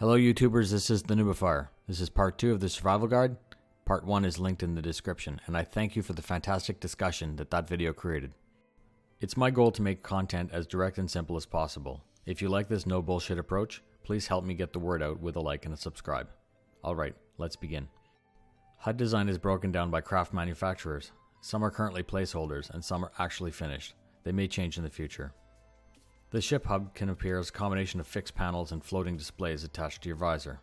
Hello YouTubers, this is the Noobifier. This is part 2 of the survival guide. Part 1 is linked in the description, and I thank you for the fantastic discussion that video created. It's my goal to make content as direct and simple as possible. If you like this no bullshit approach, please help me get the word out with a like and a subscribe. Alright, let's begin. HUD design is broken down by craft manufacturers. Some are currently placeholders and some are actually finished. They may change in the future. The ship hub can appear as a combination of fixed panels and floating displays attached to your visor.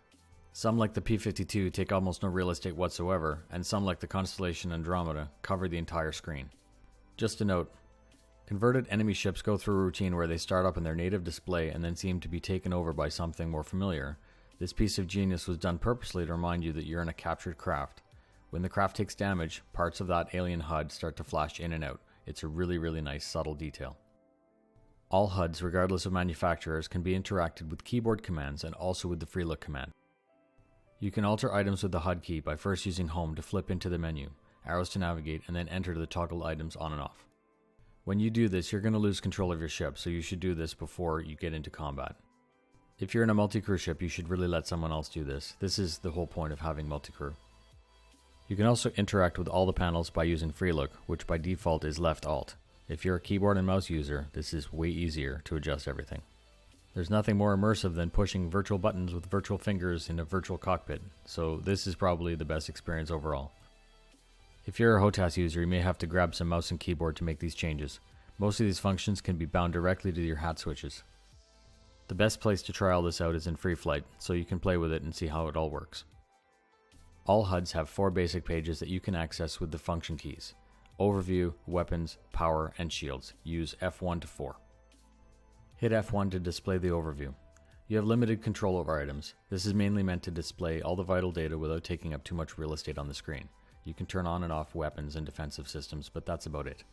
Some, like the P-52, take almost no real estate whatsoever, and some, like the Constellation Andromeda, cover the entire screen. Just a note, converted enemy ships go through a routine where they start up in their native display and then seem to be taken over by something more familiar. This piece of genius was done purposely to remind you that you're in a captured craft. When the craft takes damage, parts of that alien HUD start to flash in and out. It's a really nice subtle detail. All HUDs, regardless of manufacturers, can be interacted with keyboard commands and also with the free look command. You can alter items with the HUD key by first using home to flip into the menu, arrows to navigate, and then enter to toggle items on and off. When you do this, you're going to lose control of your ship, so you should do this before you get into combat. If you're in a multi-crew ship, you should really let someone else do this. This is the whole point of having multi-crew. You can also interact with all the panels by using free look, which by default is left alt. If you're a keyboard and mouse user, this is way easier to adjust everything. There's nothing more immersive than pushing virtual buttons with virtual fingers in a virtual cockpit, so this is probably the best experience overall. If you're a HOTAS user, you may have to grab some mouse and keyboard to make these changes. Most of these functions can be bound directly to your hat switches. The best place to try all this out is in free flight, so you can play with it and see how it all works. All HUDs have 4 basic pages that you can access with the function keys. Overview, Weapons, Power, and Shields. Use F1 to 4. Hit F1 to display the overview. You have limited control over items. This is mainly meant to display all the vital data without taking up too much real estate on the screen. You can turn on and off weapons and defensive systems, but that's about it.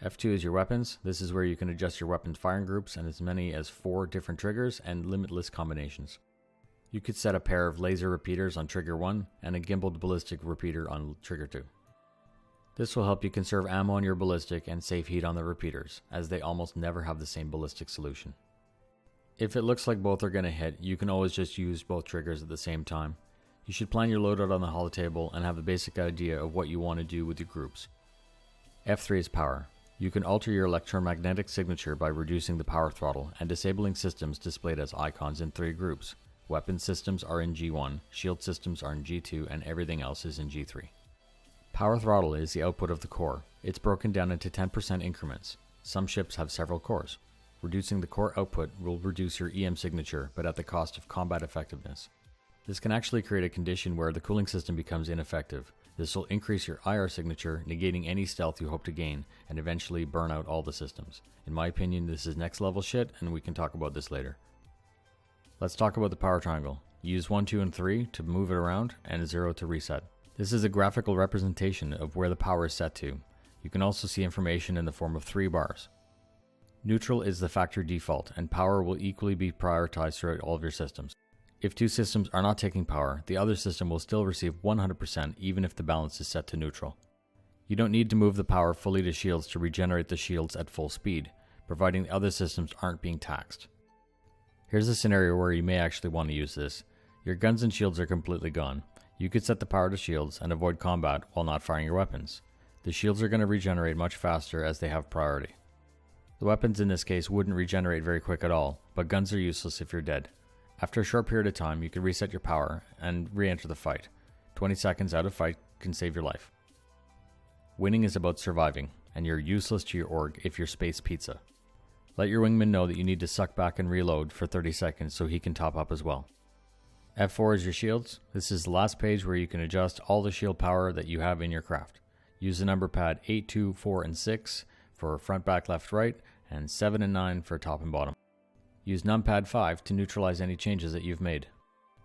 F2 is your weapons. This is where you can adjust your weapons firing groups and as many as 4 different triggers and limitless combinations. You could set a pair of laser repeaters on trigger 1 and a gimbaled ballistic repeater on trigger 2. This will help you conserve ammo on your ballistic and save heat on the repeaters, as they almost never have the same ballistic solution. If it looks like both are going to hit, you can always just use both triggers at the same time. You should plan your loadout on the holotable and have a basic idea of what you want to do with your groups. F3 is power. You can alter your electromagnetic signature by reducing the power throttle and disabling systems displayed as icons in 3 groups. Weapon systems are in G1, shield systems are in G2, and everything else is in G3. Power throttle is the output of the core. It's broken down into 10% increments. Some ships have several cores. Reducing the core output will reduce your EM signature, but at the cost of combat effectiveness. This can actually create a condition where the cooling system becomes ineffective. This will increase your IR signature, negating any stealth you hope to gain, and eventually burn out all the systems. In my opinion, this is next level shit, and we can talk about this later. Let's talk about the power triangle. Use 1, 2, and 3 to move it around, and 0 to reset. This is a graphical representation of where the power is set to. You can also see information in the form of 3 bars. Neutral is the factory default, and power will equally be prioritized throughout all of your systems. If 2 systems are not taking power, the other system will still receive 100% even if the balance is set to neutral. You don't need to move the power fully to shields to regenerate the shields at full speed, providing the other systems aren't being taxed. Here's a scenario where you may actually want to use this. Your guns and shields are completely gone. You could set the power to shields and avoid combat while not firing your weapons. The shields are going to regenerate much faster as they have priority. The weapons in this case wouldn't regenerate very quick at all, but guns are useless if you're dead. After a short period of time, you can reset your power and re-enter the fight. 20 seconds out of fight can save your life. Winning is about surviving, and you're useless to your org if you're space pizza. Let your wingman know that you need to suck back and reload for 30 seconds so he can top up as well. F4 is your shields. This is the last page where you can adjust all the shield power that you have in your craft. Use the number pad 8, 2, 4, and 6 for front, back, left, right, and 7 and 9 for top and bottom. Use numpad 5 to neutralize any changes that you've made.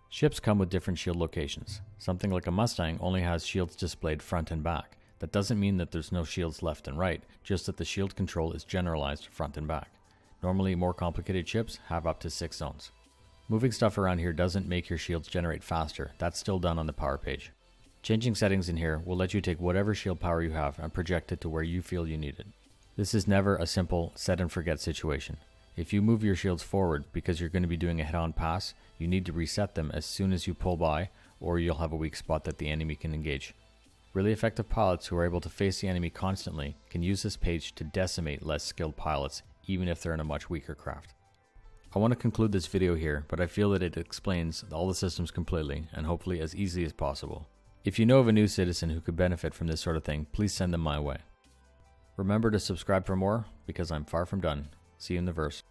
Ships come with different shield locations. Something like a Mustang only has shields displayed front and back. That doesn't mean that there's no shields left and right, just that the shield control is generalized front and back. Normally, more complicated ships have up to 6 zones. Moving stuff around here doesn't make your shields generate faster. That's still done on the power page. Changing settings in here will let you take whatever shield power you have and project it to where you feel you need it. This is never a simple set and forget situation. If you move your shields forward because you're going to be doing a head-on pass, you need to reset them as soon as you pull by, or you'll have a weak spot that the enemy can engage. Really effective pilots who are able to face the enemy constantly can use this page to decimate less skilled pilots, even if they're in a much weaker craft. I want to conclude this video here, but I feel that it explains all the systems completely and hopefully as easily as possible. If you know of a new citizen who could benefit from this sort of thing, please send them my way. Remember to subscribe for more, because I'm far from done. See you in the verse.